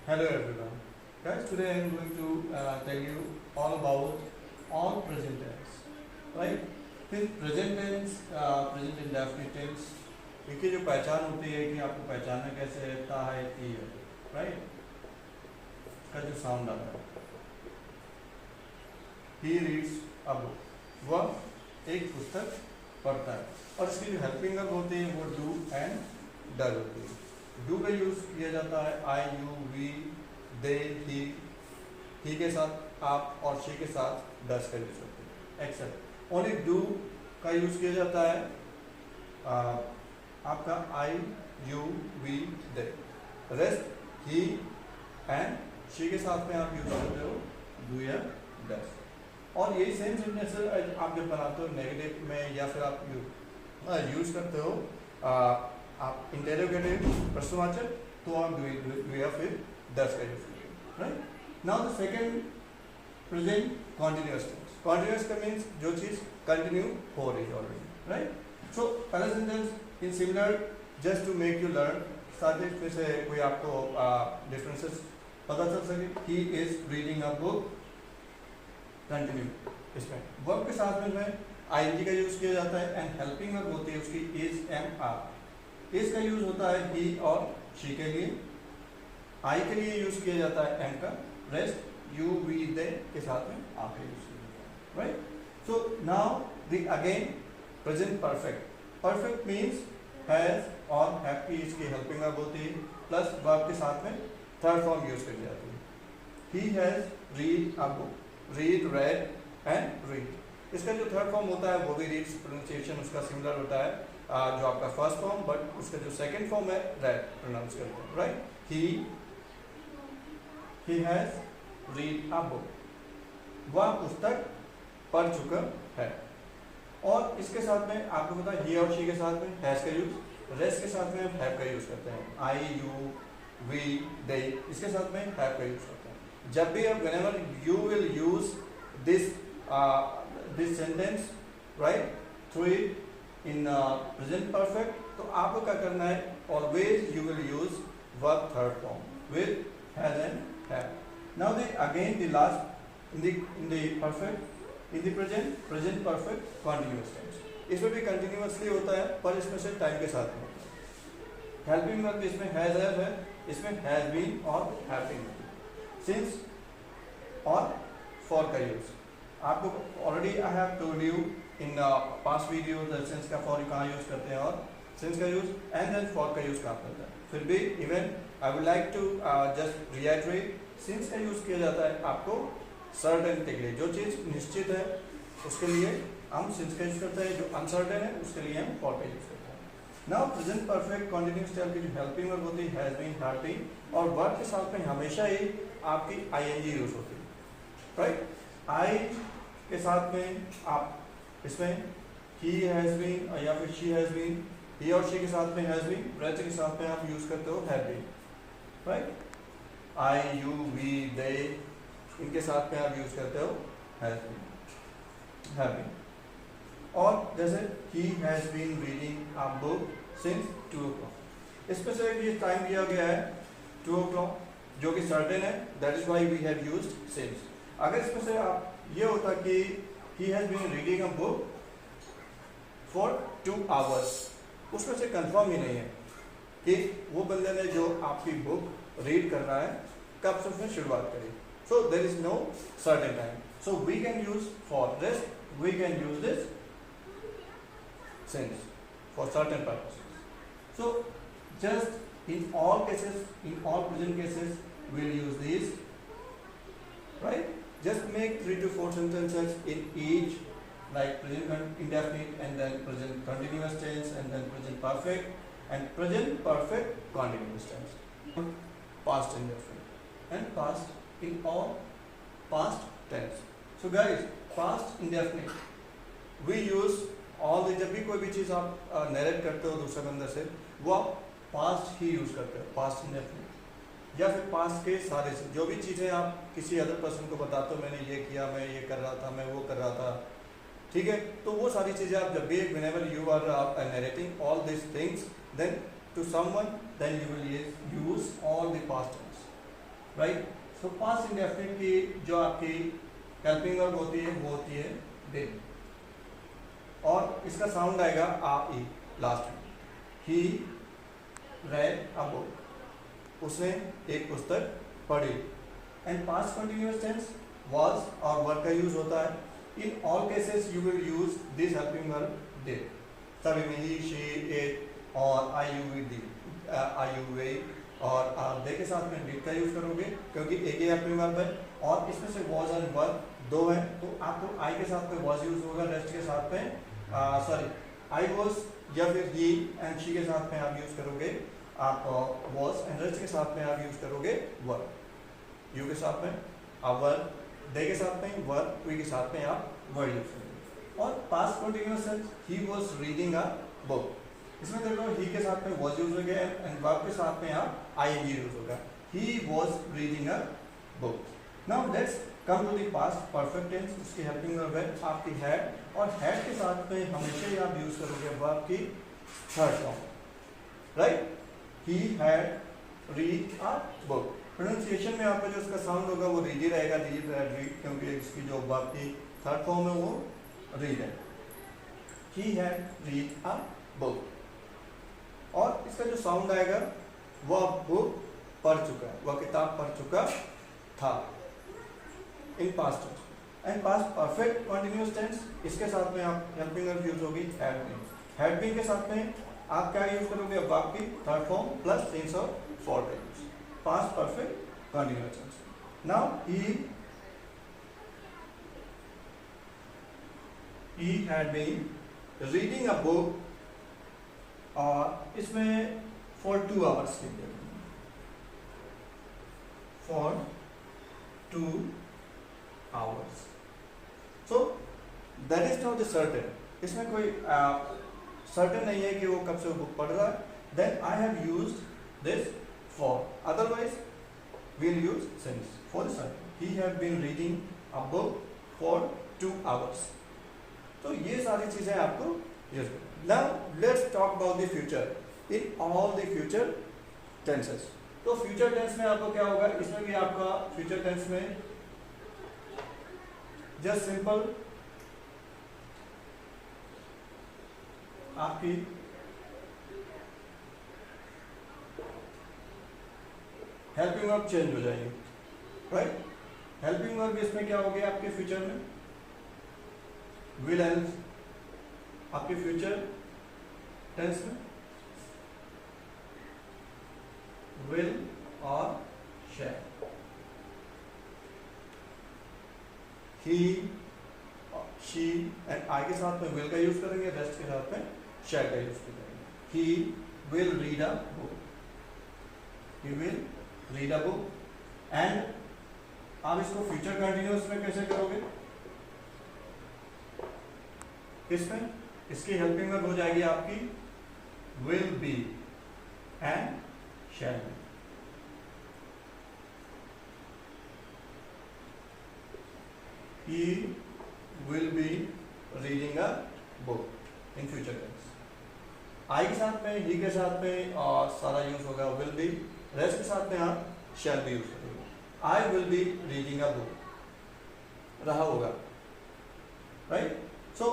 Hello everyone. Guys, today I am going to tell you all about all present tense. Right? फिर present tense, present indefinite tense, इनकी जो पहचान होती है कि आपको पहचानना कैसे रहता है कि राइट का जो साउंड आता है ही रीड्स अ बुक, वह एक पुस्तक पढ़ता है और इसकी जो हेल्पिंग वर्ब होती है वो डू एंड डज होती है। डू का यूज किया जाता है आई यू वी दे ही के साथ आप और शी के साथ डज का यूज करते हैं। एक्सेप्ट ओनली डू का यूज किया जाता है आपका I you we they. Rest he and she के साथ में आप यूज करते हो डू या डज। और यही सेम सेंटेंस आप जब बनाते हो नेगेटिव में या फिर आप यूज करते हो आप इंटेरोगेटिव प्रश्नवाचक तो आप डू या फिर डज का यूज करते हो। Right now the second present continuous tense. Continuous का मीन्स जो चीज कंटिन्यू हो रही है ऑलरेडी। राइट सो पहला sentence in similar just to make you learn साथ में से कोई आपको डिफरेंसेस पता चल सके। He is reading a book continue, इसमें वर्ब के साथ में आईएनजी का यूज किया जाता है एंड हेल्पिंग वर्ब होती है उसकी इज एम आर। इज का यूज होता है ही और शी के लिए, आई के लिए यूज किया जाता है एम का, रेस्ट यू वी दे के साथ में आप का यूज किया जाता है। Right so now the again present perfect. Perfect means has और हैव की इसकी हेल्पिंग वर्ब होती है प्लस वर्ब के साथ में थर्ड फॉर्म यूज की जाती है। He has read a book, read red and read. इसका जो थर्ड फॉर्म होता है वो भी रीड्स प्रोनाउंसिएशन उसका सिमिलर होता है जो आपका फर्स्ट फॉर्म, बट उसका जो सेकंड फॉर्म है रेड प्रोनाउंस करते हैं। Right he has read a book, वह पुस्तक पढ़ चुका है। और इसके साथ में आपको पता है ही और शी के साथ में हैज का यूज, रेस्ट के साथ में हैव का यूज करते हैं। आई यू वी दे इसके साथ में हैव का यूज करते हैं। जब भी आप whenever you will use this sentence right through it in present perfect, तो आपको क्या करना है always you will use verb third form with has and have. Now the last in the perfect in the present perfect continuous tense। इसमें भी continuously होता है पर इसमें से टाइम के साथ में होता है। हेल्पिंग वर्ब इसमें has have है, इसमें has been और have been। सिंस और फॉर का यूज आपको already I have told you in past video since का फॉर कहाँ यूज करते हैं और सिंस का यूज एंड देन फॉर का यूज कहाँ करते हैं। फिर भी even I would like to just reiterate since का यूज किया जाता है आपको सर्टेनिटी के लिए, जो चीज़ निश्चित है उसके लिए हम सिंस का यूज करते हैं, जो अनसर्टेन है उसके लिए हम फॉर का यूज करते हैं। Now present perfect continuous tense की जो हेल्पिंग वर्ब होती है हैज बीन, हैव बीन, और वर्ब के साथ में हमेशा ही आपकी आईएनजी यूज होती है। राइट आई के साथ में आप इसमें ही हैज बीन या फिर शी हैज बीन, ही और शी के साथ में हैज बीन, रेस्ट के साथ में आप यूज करते हो have been. Right I you we they इनके साथ में आप यूज करते हो हैज बीन, हैव बीन। और जैसे ही has been reading a book since 2 o'clock, इसमें से ये टाइम दिया गया है 2 o'clock जो कि सर्टेन है, that is why we have used since. अगर इसमें से आप ये होता कि he has been reading a book for 2 hours, उसमें से कंफर्म ही नहीं है कि वो बंदे ने जो आपकी बुक रीड कर रहा है कब से उसने शुरुआत करी। So there is no certain time, so we can use for this, we can use this since for certain purposes. So just in all cases, in all present cases, we'll use these. Right? Just make 3 to 4 sentences in each, like present indefinite and then present continuous tense and then present perfect and present perfect continuous tense. Past indefinite and past in all past tense. So guys, past indefinite we use all जब भी कोई भी चीज़ आप narrate करते हो दूसरे बंदे से वो आप पास्ट ही यूज़ करते हो, पास्ट इंडेफिनिट या फिर पास्ट के सारे से जो भी चीज़ें आप किसी अदर पर्सन को बताते हो मैंने ये किया, मैं ये कर रहा था, मैं वो कर रहा था, ठीक है। तो वो सारी चीज़ें आप जब भी whenever you are narrating all these things then to someone then you will use all the past tense. Right. So past indefinite की जो आपकी हेल्पिंग वर्ब होती है वो होती है डिड, और इसका साउंड आएगा आ ई लास्ट में। ही रेड अ बुक, उसने एक पुस्तक पढ़ी। And past continuous tense was और were का यूज होता है। In all cases you will use this helping verb did। सभी में ही, she, it और I you we did, I you we और they के साथ में did का यूज करोगे क्योंकि एक ही हेल्पिंग वर्ब है, और इसमें से was और were दो है तो आपको I के साथ में was यूज होगा, रेस्ट के साथ में सॉरी I was या फिर he एंड she के साथ में आप यूज करोगे आप was, एंड रेस्ट के साथ में आप यूज करोगे were। you के साथ में our, they के साथ में were, we के साथ में आप were यूज करोगे। और past continuous sense he was reading a book, इसमें देखो he के साथ में was यूज हो गया एंड verb के साथ में आप ing यूज होगा। he was reading a book। now let's come to the past perfect tense। उसकी हेल्पिंग वर्ब है आपकी had, और had के साथ में हमेशा ही आप यूज करोगे verb की third form, right. he had read a book। Pronunciation में आपका जो इसका साउंड होगा वो रीड ही रहेगा, रीड, क्योंकि इसकी जो वर्ब की थर्ड फॉर्म है वो रीड है। he had read a book, और इसका जो साउंड आएगा वह बुक पढ़ चुका है, वह किताब पढ़ चुका था in past tense. And past perfect continuous tense, इसके साथ में आप हेल्पिंग वर्ब यूज होगी हैड बीन। हैड बीन के साथ में आप क्या यूज करोगे, वर्ब की थर्ड फॉर्म प्लस सिंस और फॉर का use. past perfect continuous tense। now he had been reading a book और इसमें for 2 hours के लिए, for 2 hours। so that is not the certain, इसमें कोई certain नहीं है कि वो कब से वो बुक पढ़ रहा है। then I have used this for, otherwise we'll use since for the certain। he have been reading a book for 2 hours। तो ये सारी चीजें आपको यूज करनी। now let's talk about the future in all the future tenses। तो future tense में आपको क्या होगा, इसमें भी आपका future tense में just simple आपकी हेल्पिंग वर्ब चेंज हो जाएगी, राइट। हेल्पिंग वर्ब इसमें क्या हो गया आपके फ्यूचर में, विल हेल्प आपके फ्यूचर टेंस में विल और शैल। ही, शी एंड आई के साथ में विल का यूज करेंगे, रेस्ट के साथ में शैल का यूज करेंगे। He will read a book, he will read a book. And आप इसको फ्यूचर कंटिन्यूअस में कैसे करोगे, इसमें इसकी हेल्पिंग वर्ब हो जाएगी आपकी will be and shall be. he will be reading a book in future tense। आई के साथ में, ही के साथ में और सारा यूज होगा विल बी, रेस्ट के साथ में आप शैल बी यूज करोगे। I will be reading a book रहा होगा, राइट। सो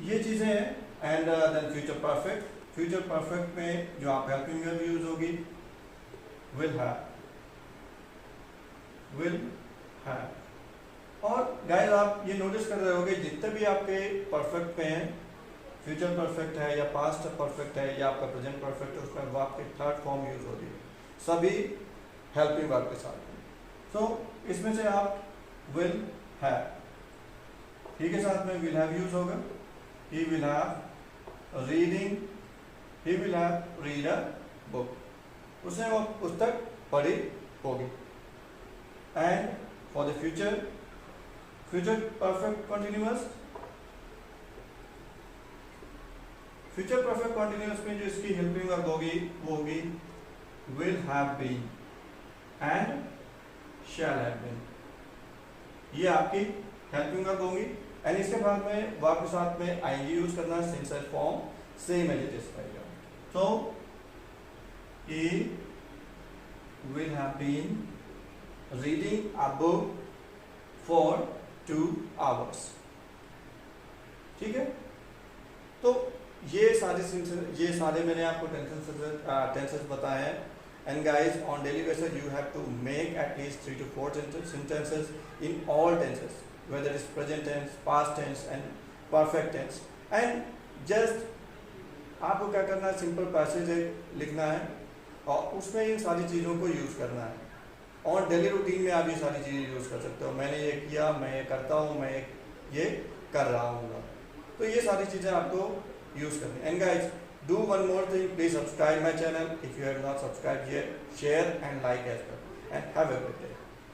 ये चीजें हैं। And then future perfect, future perfect में जो आप हेल्पिंग वर्ब यूज होगी विल हैव, विल हैव। और गाइस आप ये नोटिस कर रहे होंगे जितने भी आपके परफेक्ट में हैं, फ्यूचर परफेक्ट है या पास्ट परफेक्ट है या आपका प्रेजेंट परफेक्ट है, उसमें वर्ब की थर्ड फॉर्म यूज होती है सभी हेल्पिंग वर्ब के साथ। सो इसमें से आप विल हैव, ही के साथ में विल हैव यूज होगा। He will have reading, he will have read a book, उसने वो पुस्तक पढ़ी होगी। And for the future, future perfect continuous, future perfect continuous में जो इसकी हेल्पिंग वर्ब होगी वो होगी will have been and shall have been. ये आपकी हेल्पिंग वर्ब होंगी। एंड इसके बाद में वर्ब के साथ में आईएनजी यूज करना है, सिंसेट form same as it is रहेगा। So he will have been reading a book for 2 hours। ठीक है, तो ये सारे मैंने आपको टेंसेस बताए हैं। And guys, on daily basis you have to make at least 3 to 4 sentences in all tenses, whether it's present tense, past tense and perfect tense। and just आपको क्या करना है, सिंपल पैसेज लिखना है और उसमें इन सारी चीज़ों को यूज़ करना है। और डेली रूटीन में आप ये सारी चीज़ें यूज़ कर सकते हो। मैंने ये किया, मैं ये करता हूँ, मैं ये कर रहा हूँ, तो ये सारी चीज़ें आपको यूज़ करनी है। And guys, do one more thing, please subscribe my channel if you have not subscribed yet, share and like as well, and have a good day।